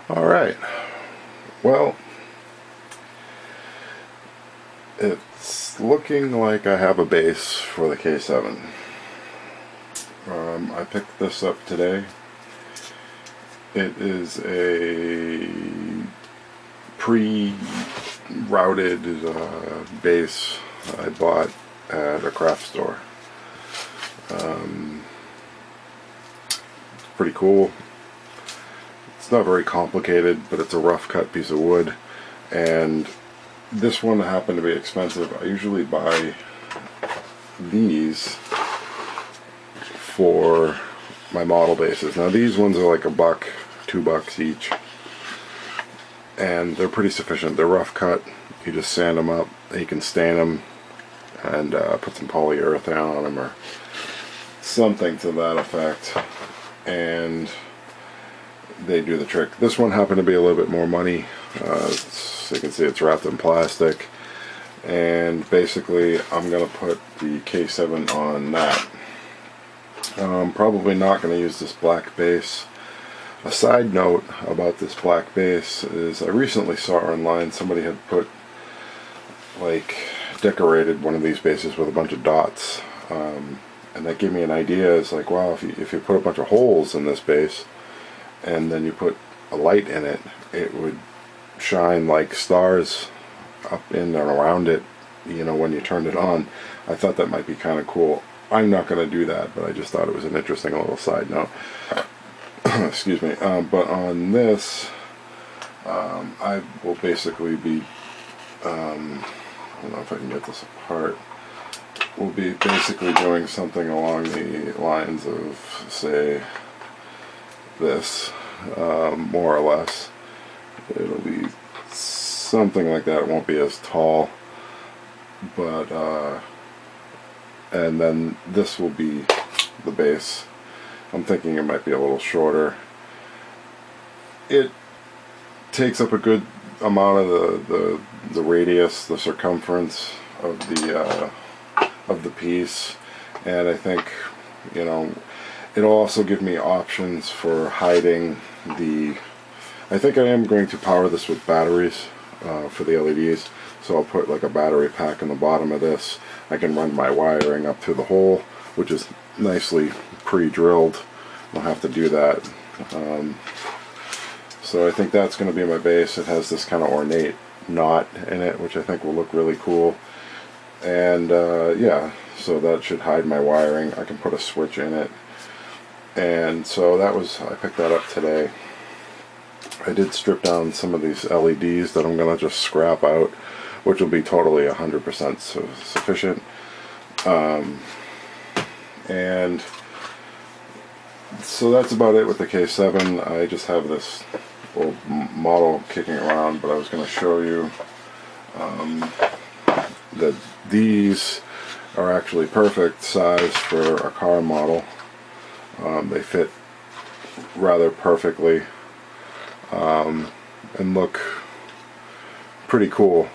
Alright, well, it's looking like I have a base for the K-7. I picked this up today. It is a pre-routed base I bought at a craft store. Pretty cool. It's not very complicated, but it's a rough cut piece of wood, and this one happened to be expensive. I usually buy these for my model bases. Now these ones are like $1, $2 each, and they're pretty sufficient. They're rough cut. You just sand them up. You can stain them and put some polyurethane on them or something to that effect, and they do the trick. This one happened to be a little bit more money. So you can see it's wrapped in plastic, and basically I'm going to put the K-7 on that. I'm probably not going to use this black base. A side note about this black base is I recently saw online somebody had put, like, decorated one of these bases with a bunch of dots, and that gave me an idea. It's like, wow, if you put a bunch of holes in this base and then you put a light in it, it would shine like stars up in and around it, you know, when you turned it on. I thought that might be kind of cool. I'm not going to do that, but I just thought it was an interesting little side note. Excuse me. But on this, I will basically be, I don't know if I can get this apart, we'll be basically doing something along the lines of, say, this, more or less. It'll be something like that. It won't be as tall, but and then this will be the base. I'm thinking it might be a little shorter. It takes up a good amount of the radius, the circumference of the piece, and I think, you know, it'll also give me options for hiding the. I think I am going to power this with batteries for the LEDs, so I'll put like a battery pack in the bottom of this. I can run my wiring up through the hole, which is nicely pre-drilled. I'll have to do that. So I think that's going to be my base. It has this kind of ornate knot in it, which I think will look really cool. And yeah, so that should hide my wiring. I can put a switch in it. And so that was, I picked that up today. I did strip down some of these LEDs that I'm going to just scrap out, which will be totally 100% sufficient. And so that's about it with the K-7. I just have this old model kicking around, but I was going to show you that these are actually perfect size for a car model. They fit rather perfectly, and look pretty cool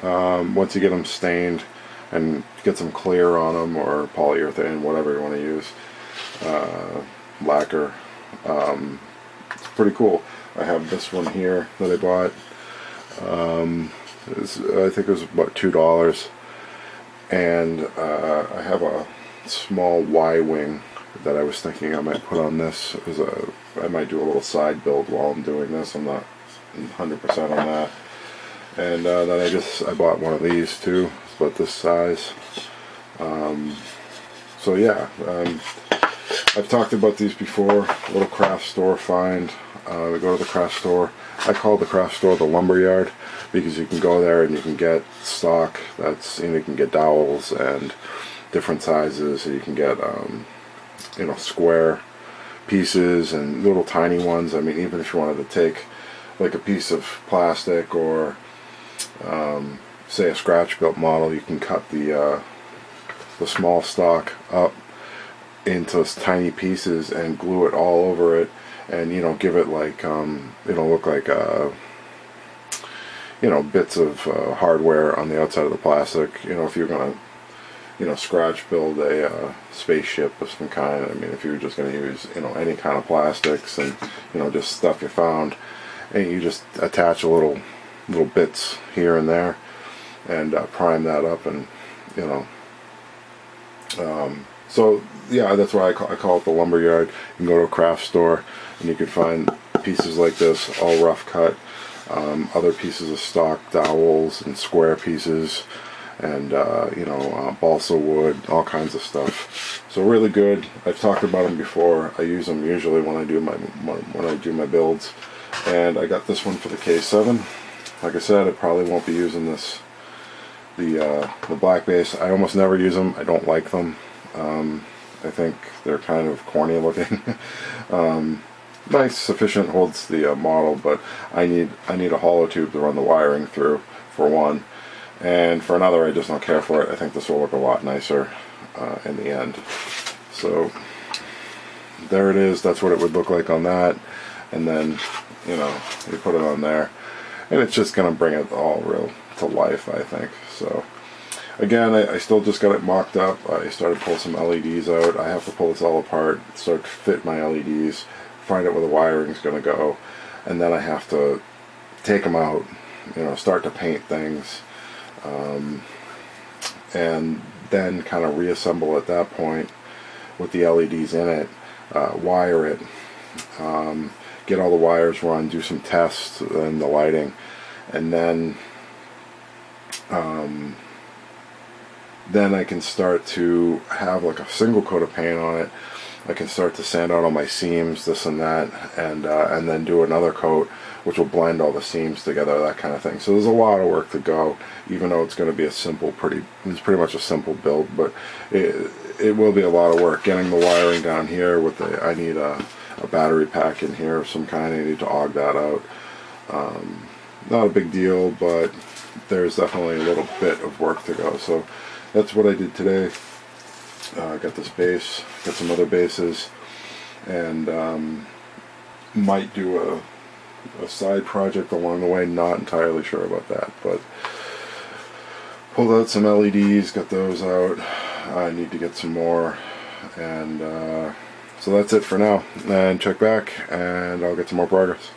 once you get them stained and get some clear on them, or polyurethane, whatever you want to use, lacquer. It's pretty cool. I have this one here that I bought. I think it was about $2, and I have a small Y-wing that I was thinking I might put on this. I might do a little side build while I'm doing this. I'm not 100% on that. And then I bought one of these too. It's about this size. So yeah, I've talked about these before. A little craft store find. We go to the craft store. I call the craft store the lumber yard, because you can go there and you can get stock. You can get dowels and different sizes. So you can get you know, square pieces and little tiny ones. I mean, even if you wanted to take like a piece of plastic or say a scratch built model, you can cut the small stock up into tiny pieces and glue it all over it, and, you know, give it like it'll look like you know, bits of hardware on the outside of the plastic. You know, if you're gonna, you know, scratch build a spaceship of some kind. I mean, if you were just going to use, you know, any kind of plastics and, you know, just stuff you found, and you just attach a little bits here and there, and prime that up, and you know. So yeah, that's why I call it the lumber yard. You can go to a craft store and you can find pieces like this, all rough cut. Other pieces of stock dowels and square pieces, and you know, balsa wood, all kinds of stuff. So really good. I've talked about them before. I use them usually when I do my builds. And I got this one for the K-7. Like I said, I probably won't be using this. The black base, I almost never use them. I don't like them. I think they're kind of corny looking. Nice, sufficient, holds the model, but I need a hollow tube to run the wiring through, for one, and for another, I just don't care for it. I think this will look a lot nicer in the end. So there it is. That's what it would look like on that, and then, you know, you put it on there, and it's just gonna bring it all real to life, I think. So again, I still just got it mocked up. I started to pull some LEDs out. I have to pull this all apart, start to fit my LEDs, find out where the wiring's going to go, and then I have to take them out, you know, start to paint things, and then kind of reassemble at that point with the LEDs in it, wire it, get all the wires run, do some tests and the lighting, and then I can start to have like a single coat of paint on it. I can start to sand out all my seams, this and that, and then do another coat, which will blend all the seams together, that kind of thing. So there's a lot of work to go, even though it's going to be it's pretty much a simple build, but it will be a lot of work. Getting the wiring down here with I need a battery pack in here of some kind. I need to aug that out. Not a big deal, but there's definitely a little bit of work to go. So that's what I did today. I got this base, got some other bases, and might do a side project along the way. Not entirely sure about that, but pulled out some LEDs, got those out. I need to get some more, and so that's it for now. And check back, and I'll get some more progress.